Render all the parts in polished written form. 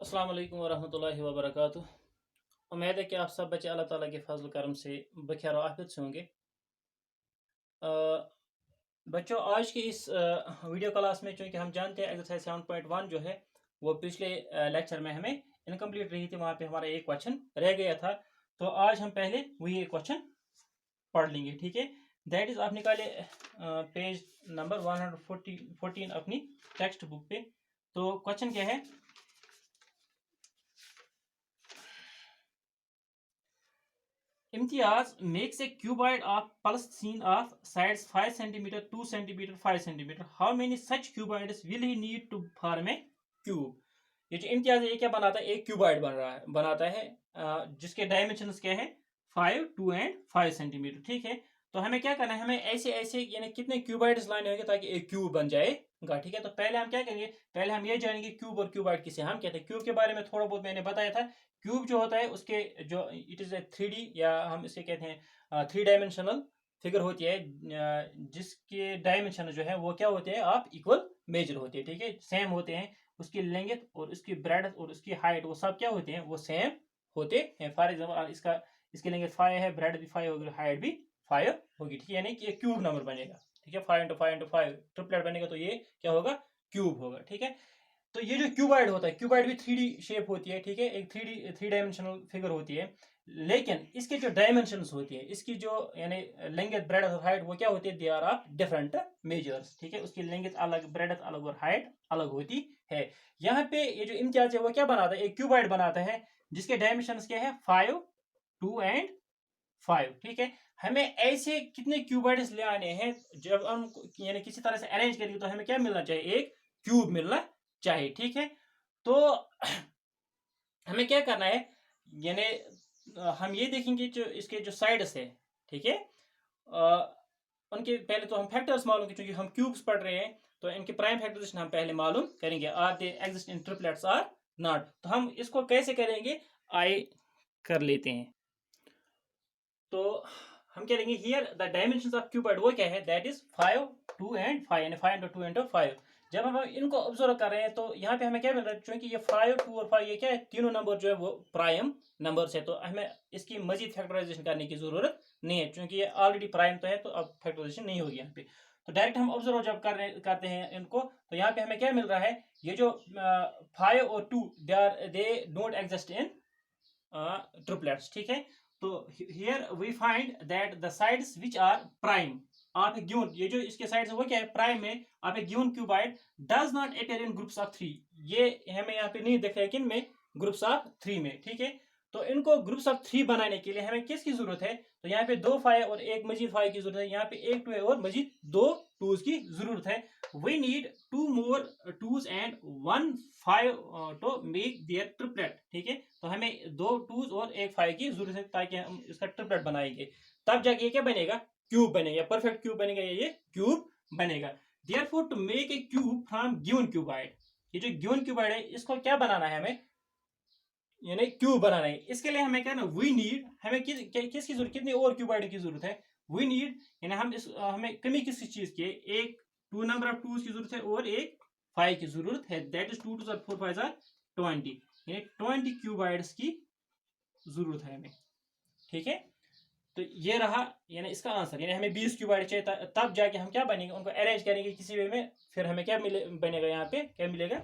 अस्सलाम वालेकुम वरहमतुल्लाहि वबरकातुह। उम्मीद है कि आप सब बच्चे अल्लाह ताला के फजल करम से बखैर आफियत से होंगे। अ, बच्चों, आज की इस वीडियो क्लास में चूंकि हम जानते हैं एक्सरसाइज 7.1 जो है वो पिछले लेक्चर में हमें इनकम्प्लीट रही थी, वहाँ पे हमारा एक क्वेश्चन रह गया था। तो आज हम पहले वही एक क्वेश्चन पढ़ लेंगे, ठीक है। दैट इज, आप निकाले पेज नंबर 114 अपनी टेक्स्ट बुक पे। तो क्वेश्चन क्या है? Imtiaz makes a cuboid of Palestine of sides 5 centimeter, 2 centimeter, 5 centimeter. How many such cuboids will he need to form a cube? ये जो इम्तियाज है ये क्या बनाता है? एक क्यूबॉइड बनाता है जिसके डायमेंशंस क्या है? 5, 2 एंड 5 सेंटीमीटर, ठीक है। तो हमें क्या करना है? हमें ऐसे ऐसे यानी कितने क्यूबॉइड्स लाने होंगे ताकि एक क्यूब बन जाएगा, ठीक है। तो पहले हम क्या करेंगे? पहले हम ये जानेंगे क्यूब और क्यूबॉइड किसे हम कहते हैं। क्यूब के बारे में थोड़ा बहुत मैंने बताया था। क्यूब जो होता है उसके जो इट इज ए 3D, या हम इसे कहते हैं 3 डायमेंशनल फिगर होती है, जिसके डायमेंशन जो है वो क्या होते हैं? आप इक्वल मेजर होते हैं, ठीक है, सेम होते हैं। उसकी लेंथ और उसकी ब्रेडथ और उसकी हाइट वो सब क्या होते हैं? वो सेम होते हैं। फॉर एग्जाम्पल इसकी लेंथ 5 है, ब्रेडथ भी 5 होगी, हाइट भी 5 होगी, ठीक है। यानी कि एक क्यूब नंबर बनेगा, ठीक है। 5 × 5 × 5 ट्रिपलेट बनेगा तो ये क्या होगा? क्यूब होगा, ठीक है। तो ये जो क्यूबॉइड होता है, क्यूबॉइड भी 3D शेप होती है, ठीक है, एक 3 डायमेंशनल फिगर होती है। लेकिन इसके जो डायमेंशंस होती है, इसकी जो यानी लेंथ, ब्रेडथ और हाइट वो क्या होती है? They are of different measures, ठीक है। उसकी लेंथ अलग, ब्रेडथ अलग और हाइट अलग होती है। यहाँ पे ये जो इम्तियाज है वो क्या बनाता है? एक क्यूबॉइड बनाता है जिसके डायमेंशंस क्या है? 5, 2 एंड 5, ठीक है। हमें ऐसे कितने क्यूबॉइड्स ले आने हैं? जब हम यानी किसी तरह से अरेंज करेंगे तो हमें क्या मिलना चाहिए? एक क्यूब मिलना चाहिए, ठीक है। तो हमें क्या करना है? यानी हम ये देखेंगे जो इसके जो साइड्स है, ठीक है, उनके पहले तो हम फैक्टर्स मालूम क्योंकि हम क्यूब्स पढ़ रहे हैं। तो इनके प्राइम फैक्टर्स हम पहले मालूम करेंगे। Are they exist in triplets are not? तो हम इसको कैसे करेंगे? आए कर लेते हैं। तो हम क्या लेंगे? Here the dimensions of cuboid वो क्या है? दैट इज 5, 2 एंड 5, यानी 5 × 2 × 5। जब हम इनको ऑब्जर्व कर रहे हैं तो यहाँ पे हमें क्या मिल रहा है? क्योंकि ये 5, 2 और 5 ये क्या है? तीनों नंबर जो है वो प्राइम नंबर्स है, तो हमें इसकी मजीद फैक्टराइजेशन करने की जरूरत नहीं है क्योंकि ये ऑलरेडी प्राइम तो है, तो अब फैक्टराइजेशन नहीं होगी यहाँ पे। तो डायरेक्ट हम ऑब्जर्व जब करते हैं इनको, तो यहाँ पे हमें क्या मिल रहा है? ये जो 5 और 2 they don't exist in triplets, ठीक है। तो here we find that the sides which are prime of a given, ये जो इसके साइड्स है वो क्या है? प्राइम में of a given cuboid does not appear in groups of 3। ये हमें यहाँ पे नहीं दिख रहा है किन में? ग्रुप्स ऑफ 3 में, ठीक है। तो इनको ग्रुप्स ऑफ 3 बनाने के लिए हमें किसकी जरूरत है? तो यहाँ पे 2 5 और एक मजीद 5 की जरूरत है। यहाँ पे एक 2 है और मजीद 2 2s की जरूरत है। we need 2 more 2s and 1 5 to make their triplet, ठीक है। तो हमें 2 2s और एक 5 की जरूरत है ताकि हम इसका ट्रिपलेट बनाएंगे, तब जाके ये क्या बनेगा? क्यूब बनेगा, परफेक्ट क्यूब बनेगा, ये क्यूब बनेगा। therefore to make a cube from given cuboid, ये जो गिवन क्यूबॉइड है इसको क्या बनाना है हमें? यानी क्यूब बनाना है। इसके लिए हमें क्या ना, वी नीड, हमें किसकी जरूरत, कितनी और क्यूबॉइड की जरूरत है? वी नीड, यानी हम इस हमें कमी किसी चीज की है? एक 2 नंबर ऑफ 2 की जरूरत है और एक 5 की जरूरत है। दैट इज 2 2 4 5 20, यानी 20 क्यूबॉइड्स की जरूरत है हमें, ठीक है। तो ये रहा यानी इसका आंसर, यानी हमें 20 क्यूबॉइड चाहिए, तब जाके हम क्या बनेंगे? उनको अरेंज करेंगे किसी वे में, फिर हमें क्या बनेगा? यहाँ पे क्या मिलेगा?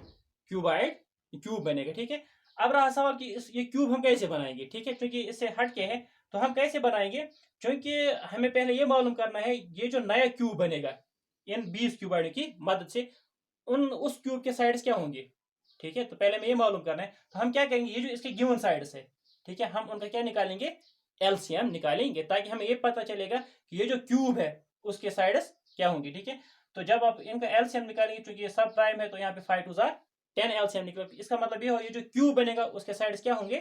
क्यूबॉइड, क्यूब बनेगा, ठीक है। अब रहा सवाल कि ये क्यूब हम कैसे बनाएंगे, ठीक है, क्योंकि इससे हट के है। तो हम कैसे बनाएंगे? क्योंकि हमें पहले ये मालूम करना है ये जो नया क्यूब बनेगा इन 20 क्यूबॉइड की मदद से, उस क्यूब के साइड्स क्या होंगे, ठीक है। तो पहले हमें ये मालूम करना है। तो हम क्या करेंगे? ये जो इसके गिवन साइड्स है, ठीक है, हम उनका क्या निकालेंगे? एलसीएम निकालेंगे, ताकि हमें ये पता चलेगा कि ये जो क्यूब है उसके साइड्स क्या होंगे, ठीक है। तो जब आप इनका एलसीएम निकालेंगे, क्योंकि ये सब प्राइम है, तो यहाँ पे 5 2 10 एलसीएम निकल, इसका मतलब ये हो, ये जो क्यूब बनेगा उसके साइड्स क्या होंगे?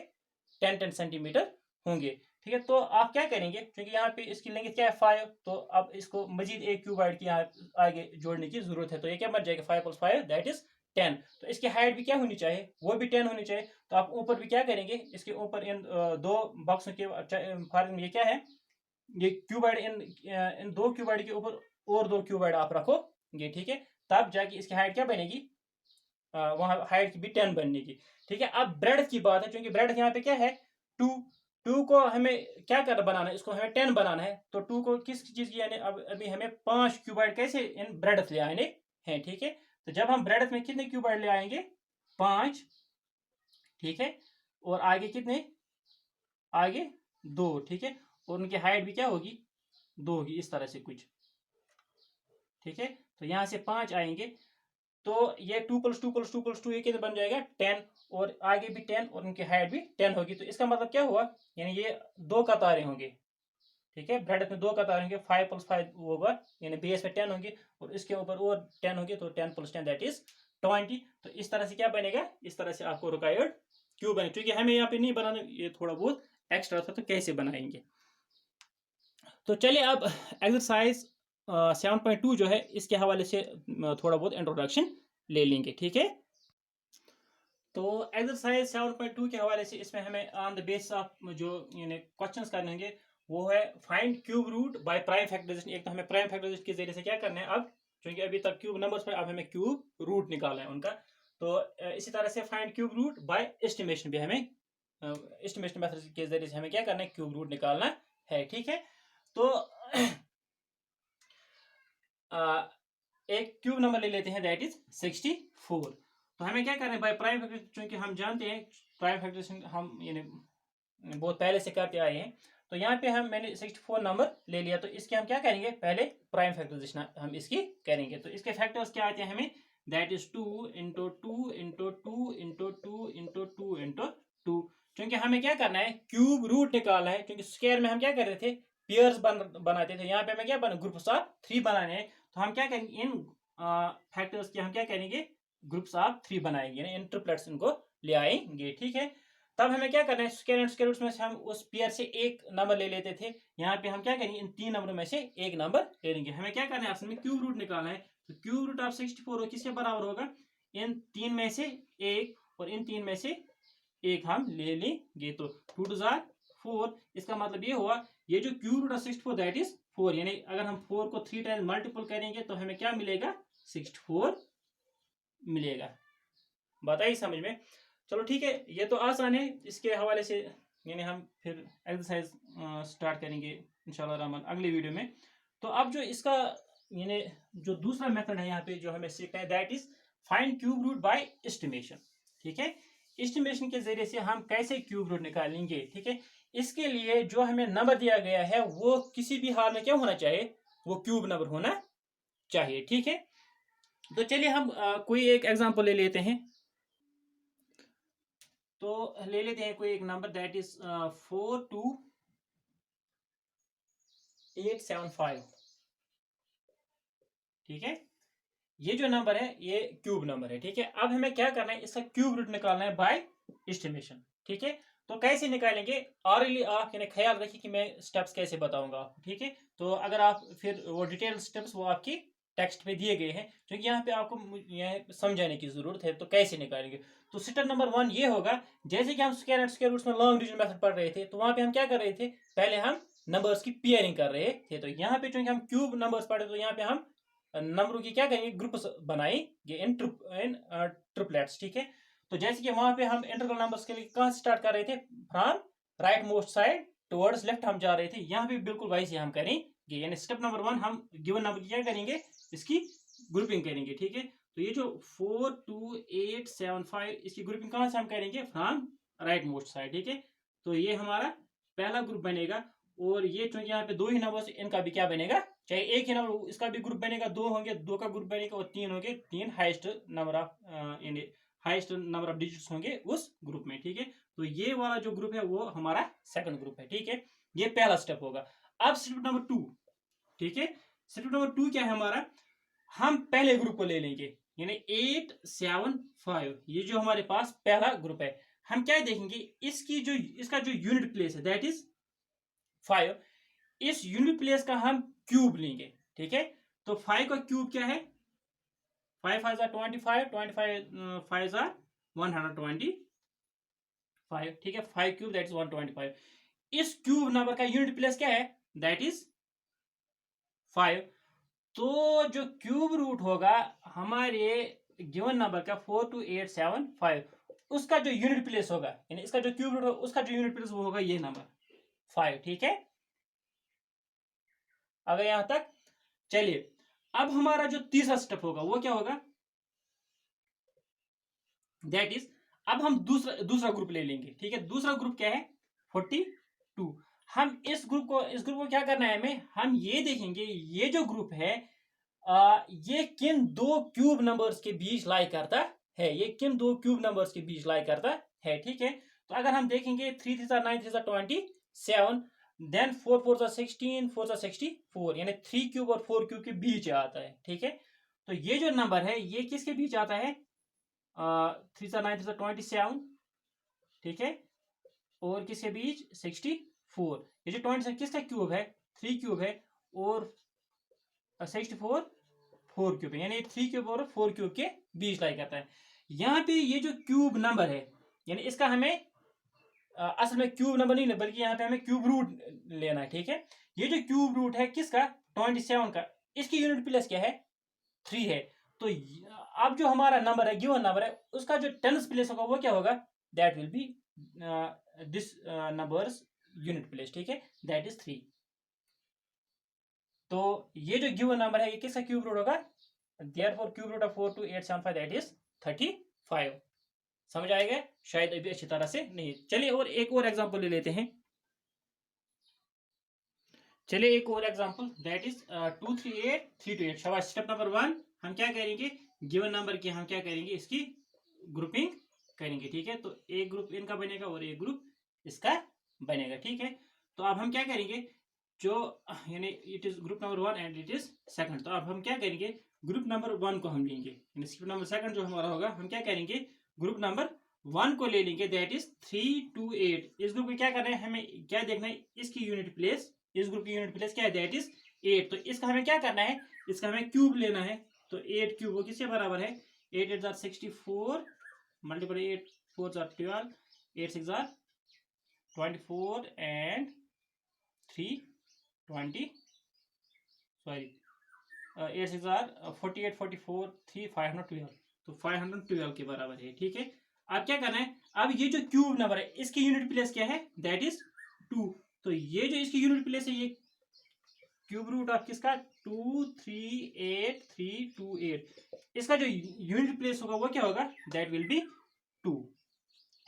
10 सेंटीमीटर होंगे, ठीक है। तो आप क्या करेंगे? क्योंकि यहाँ पे इसकी लेंथ क्या है? 5, तो अब इसको मजीद एक क्यूबॉइड की यहाँ आगे जोड़ने की जरूरत है। तो ये क्या बन जाएगा? 5 + 5 दैट इज 10। तो इसकी हाइट भी क्या होनी चाहिए? वो भी 10 होनी चाहिए। तो आप ऊपर भी क्या करेंगे? इसके ऊपर इन दो बॉक्सों के फॉर्म, ये क्या है? ये क्यूबॉइड, इन दो क्यूबॉइड के ऊपर और दो क्यूबॉइड आप रखोगे, ठीक है। तब जाके इसकी हाइट क्या बनेगी? वहां हाइट की भी 10 बनने की। ठीक है, अब ब्रेड की बात है, क्योंकि ब्रेड यहाँ पे क्या है 2, 2 को हमें क्या कर बनाना है, इसको हमें 10 बनाना है, तो 2 को किस चीज की यानी अब अभी हमें 5 क्यूबाइड कैसे इन ब्रेड ले आने हैं। ठीक है, तो जब हम ब्रेड में कितने क्यूबाइड ले आएंगे 5। ठीक है, और आगे कितने, आगे 2। ठीक है, और उनकी हाइट भी क्या होगी 2 होगी, इस तरह से कुछ। ठीक है, तो यहां से 5 आएंगे, तो ये 2 + 2 + 2 + 2 ये कितना बन जाएगा 10, और आगे भी 10 और उनकी हाइट भी 10 होगी। तो इसका मतलब क्या हुआ, यानी ये 2 कतारें होंगे। ठीक है, ब्रैकेट में 2 कतारें होंगे, 5 + 5 होगा, यानी बेस पे 10 होंगे, और इसके ऊपर और 10 होंगे, तो 10 + 10 दैट इज 20। तो इस तरह से क्या बनेगा, इस तरह से आपको रिक्वायर्ड क्यों बने, क्योंकि हमें यहाँ पे नहीं बनाना, ये थोड़ा बहुत एक्स्ट्रा था, तो कैसे बनाएंगे। तो चलिए अब एक्सरसाइज 7.2 जो है इसके हवाले से थोड़ा बहुत इंट्रोडक्शन ले लेंगे। ठीक है, तो एक्सरसाइज 7.2 के हवाले से इसमें हमें ऑन द बेसिस ऑफ जो यानी क्वेश्चंस करने होंगे, वो है find cube root by prime factorisation. एक तो हमें प्राइम फैक्टराइजेशन के जरिए से क्या करना है अब, क्योंकि अभी तक क्यूब नंबर्स पर, अब हमें क्यूब रूट निकालना है उनका। तो इसी तरह से find cube root by estimation भी हमें, एस्टिमेशन मेथड के जरिए से हमें क्या करना है, क्यूब रूट निकालना है। ठीक है, तो एक क्यूब नंबर ले लेते हैं दैट इज 64। तो हमें क्या करना है बाय प्राइम फैक्टर, क्योंकि हम जानते हैं प्राइम फैक्टरेशन हम यानी बहुत पहले से करते आए हैं। तो यहाँ पे हम मैंने 64 नंबर ले लिया, तो इसके हम क्या करेंगे, पहले प्राइम फैक्टराइजेशन हम इसकी करेंगे। तो इसके फैक्टर्स क्या आते हैं हमें, दैट इज 2 × 2 × 2 × 2 × 2 × 2। क्योंकि हमें क्या करना है, क्यूब रूट निकालना है, क्योंकि स्क्वायर में हम क्या कर रहे थे, पेयर्स बनाते थे, यहाँ पे हमें क्या बना, ग्रुप्स ऑफ 3 बनाने हैं। तो हम क्या करेंगे, इन फैक्टर्स के हम क्या करेंगे, ग्रुप्स ऑफ 3 बनाएंगे, इन ट्रिपलेट्स इनको ले आएंगे। ठीक है, तब हमें क्या करना है, स्क्वायर एंड स्क्वायर रूट्स में से हम उस पेयर से एक नंबर ले लेते थे, यहाँ पे हम क्या करेंगे, इन 3 नंबरों में से एक नंबर ले लेंगे। हमें क्या करना है, असल में क्यूब रूट निकालना है। तो क्यूब रूट ऑफ 64 किसके बराबर होगा, इन 3 में से एक और इन 3 में से एक हम ले लेंगे। तो 2 2 जार 4, इसका मतलब ये हुआ, ये जो cube root of 64 that is 4, यानी अगर हम 4 को 3 टाइम्स मल्टीपल करेंगे तो हमें क्या मिलेगा, 64 मिलेगा। बताइए समझ में। चलो ठीक है, ये तो आसान है, इसके हवाले से यानी हम फिर एक्सरसाइज स्टार्ट करेंगे इंशाल्लाह रहमान अगले वीडियो में। तो अब जो इसका यानी जो दूसरा मेथड है यहाँ पे जो हमें सीखना है, that is find cube root by estimation. ठीक है, एस्टिमेशन के जरिए से हम कैसे क्यूब रूट निकालेंगे। ठीक है, इसके लिए जो हमें नंबर दिया गया है वो किसी भी हाल में क्या होना चाहिए, वो क्यूब नंबर होना चाहिए। ठीक है, तो चलिए हम कोई एक एग्जांपल ले लेते हैं। तो ले लेते हैं कोई एक नंबर दैट इज 42875। ठीक है, ये जो नंबर है ये क्यूब नंबर है। ठीक है, अब हमें क्या करना है, इसका क्यूब रूट निकालना है बाय एस्टिमेशन। ठीक है, तो कैसे निकालेंगे, ऑरली आप यानी ख्याल रखिए कि मैं स्टेप्स कैसे बताऊंगा आपको। ठीक है, तो अगर आप फिर वो डिटेल स्टेप्स वो आपकी टेक्स्ट पे दिए गए हैं, क्योंकि यहाँ पे आपको यह समझाने की जरूरत है, तो कैसे निकालेंगे। तो स्टेप नंबर 1 ये होगा, जैसे कि हम स्क्वायर एंड स्क्वायर रूट्स में लॉन्ग डिवीजन मेथड पढ़ रहे थे, तो वहां पे हम क्या कर रहे थे, पहले हम नंबर्स की पेयरिंग कर रहे थे। तो यहाँ पे चूंकि हम क्यूब नंबर्स पढ़े, तो यहाँ पे हम नंबरों की क्या करेंगे, ग्रुप बनाएंगे इन ट्रिपलेट्स। ठीक है, तो जैसे कि वहां पे हम इंटरवल नंबर्स के लिए कहां से स्टार्ट कर रहे थे, from right most side towards left हम जा रहे थे, यहाँ पे बिल्कुल वैसे हम करेंगे। यानी स्टेप नंबर 1 हम गिवन नंबर की क्या करेंगे, इसकी ग्रुपिंग करेंगे। ठीक है, तो ये जो 42875 इसकी ग्रुपिंग कहां से हम करेंगे, फ्रॉम राइट मोस्ट साइड। ठीक है, तो ये हमारा पहला ग्रुप बनेगा, और ये चूंकि यहाँ पे 2 ही नंबर, इनका भी क्या बनेगा, चाहे एक ही नंबर, इसका भी ग्रुप बनेगा, 2 होंगे, 2 का ग्रुप बनेगा, और 3 होंगे, 3 हाईएस्ट नंबर ऑफ यानी हाईएस्ट नंबर ऑफ डिजिट्स होंगे उस ग्रुप में। ठीक है, तो ये वाला जो ग्रुप है वो हमारा सेकंड ग्रुप है। ठीक है, ये पहला स्टेप होगा। अब स्टेप नंबर 2। ठीक है, स्टेप नंबर 2 क्या है हमारा, हम पहले ग्रुप को ले लेंगे, यानी 875, ये जो हमारे पास पहला ग्रुप है, हम क्या देखेंगे, इसकी जो इसका जो यूनिट प्लेस है दैट इज 5, इस यूनिट प्लेस का हम क्यूब लेंगे। ठीक है, तो 5 का क्यूब क्या है, 5 5 25, 25 5 125। ठीक है, 5 क्यूब दैट इज 125। इस क्यूब नंबर का यूनिट प्लेस क्या है, दैट इज 5। तो जो क्यूब रूट होगा हमारे गिवन नंबर का 42875, उसका जो यूनिट प्लेस होगा, यानी इसका जो क्यूब रूट होगा उसका जो यूनिट प्लेस वो होगा ये नंबर 5। ठीक है, अगर यहां तक। चलिए, अब हमारा जो तीसरा स्टेप होगा वो क्या होगा, दैट इज, अब हम दूसरा दूसरा ग्रुप ले लेंगे। ठीक है, दूसरा ग्रुप क्या है, 42। हम इस ग्रुप को क्या करना है हमें, हम ये देखेंगे ये जो ग्रुप है ये किन दो क्यूब नंबर्स के बीच लाई करता है, ये किन दो क्यूब नंबर्स के बीच लाई करता है। ठीक है, तो अगर हम देखेंगे 3 3 9 3 27, देन 4 4 16, 4 64, यानी 3 क्यूब और 4 क्यूब के बीच आता है। ठीक है, तो ये जो नंबर है ये किसके बीच आता है, 3 9 3 27, ठीक है, और किसके बीच 64। ये जो 27 किसका क्यूब है, 3 क्यूब है, और 64 4 क्यूब है, यानी 3 क्यूब और 4 क्यूब के बीच लाई करता है। यहाँ पे ये जो क्यूब नंबर है, यानी इसका हमें असल में क्यूब नंबर नहीं, बल्कि यहाँ पे हमें क्यूब रूट लेना है। ठीक है, ये जो क्यूब रूट है किसका, 27 का, इसकी यूनिट प्लेस क्या है, 3 है। तो अब जो हमारा नंबर है, गिवन नंबर है, उसका जो टेंस प्लेस होगा वो क्या होगा, that will be this numbers unit place. ठीक है, दैट इज 3। तो ये जो गिवन नंबर है ये किसका क्यूब रूट होगा, therefore cube root of 42875 that is 35। समझ आएगा शायद अभी अच्छी तरह से नहीं। चलिए और एक और एग्जांपल ले लेते हैं। चलिए एक और एग्जांपल, दैट इज 238 शाबाश। स्टेप नंबर 1 हम क्या करेंगे, गिवन नंबर की हम क्या करेंगे, इसकी ग्रुपिंग करेंगे। ठीक है, तो एक ग्रुप इनका बनेगा और एक ग्रुप इसका बनेगा। ठीक है, तो अब हम क्या करेंगे, जो यानी it is group number 1 and it is second, तो अब हम क्या करेंगे, ग्रुप नंबर 1 को हम लेंगे, यानी ग्रुप नंबर सेकंड जो हमारा होगा, हम क्या करेंगे, ग्रुप नंबर 1 को ले लेंगे, दैट इज 328। इस ग्रुप में क्या करना है, हमें क्या देखना है, इसकी यूनिट प्लेस, इस ग्रुप की यूनिट प्लेस क्या है, दैट इज 8। तो इसका हमें क्या करना है, इसका हमें क्यूब लेना है। तो 8 क्यूब वो किसके बराबर है, 8 8 64 मल्टीपल 8 4 12, 8 6 24 एंड 3 20, सॉरी 8 6 48 44 3 512, तो 512 के बराबर है। ठीक है, अब क्या करना है, अब ये जो क्यूब नंबर है इसकी यूनिट प्लेस क्या है, दैट इज 2। तो ये जो इसकी यूनिट प्लेस है, ये क्यूब रूट ऑफ किसका, 238328, इसका जो यूनिट प्लेस होगा वो क्या होगा, दैट विल बी 2।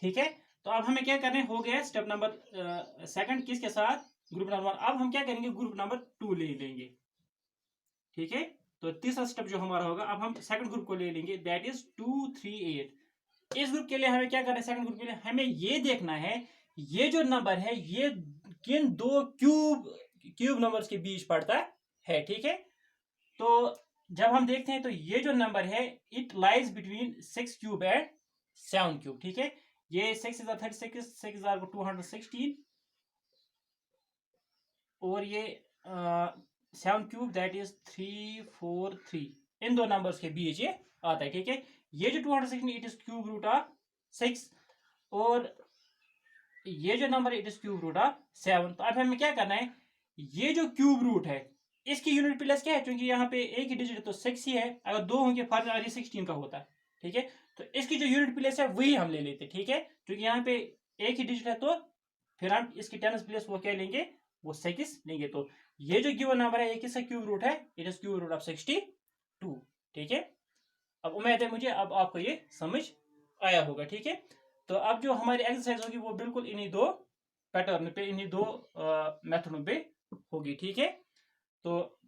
ठीक है, तो अब हमें क्या करना है, हो गया स्टेप नंबर सेकंड किसके साथ, ग्रुप नंबर 1। अब हम क्या करेंगे, ग्रुप नंबर 2 ले लेंगे। ठीक है, तो तीसरा स्टेप जो हमारा होगा, अब हम सेकंड ग्रुप को ले लेंगे, दैट इज 238। इस ग्रुप के लिए हमें क्या करना है, सेकंड ग्रुप के लिए हमें ये देखना है ये जो नंबर है ये किन दो क्यूब नंबर्स के बीच पड़ता है। ठीक है, तो जब हम देखते हैं तो ये जो नंबर है it lies between 6 cube and 7 cube. ठीक है, ये 6 36, 6 216, और ये 7 क्यूब दैट इज 343, इन दो नंबर्स के बीच ये आता है। ठीक है, ये जो 216 it is cube root of 6, और ये जो number it is cube root of 7। तो अब हमें क्या करना है, ये जो क्यूब रूट है इसकी यूनिट प्लेस क्या है, क्योंकि यहाँ पे एक ही डिजिट है तो 6 ही है, अगर दो होंगे फॉर्मूला 16 का होता है। ठीक है, तो इसकी जो यूनिट प्लेस है वही हम ले लेते हैं। ठीक है, क्योंकि यहाँ पे एक ही डिजिट है तो फिर हम इसकी टेंस प्लेस वो क्या लेंगे, वो 6 लेंगे। तो ये जो गिवन नंबर है ये किसका क्यूब रूट है, it is cube root of 62। ठीक है, अब उम्मीद है मुझे अब आपको ये समझ आया होगा। ठीक है, तो अब जो हमारी एक्सरसाइज होगी वो बिल्कुल इन्हीं दो पैटर्न पे, इन्हीं दो मेथडों पे होगी। ठीक है, तो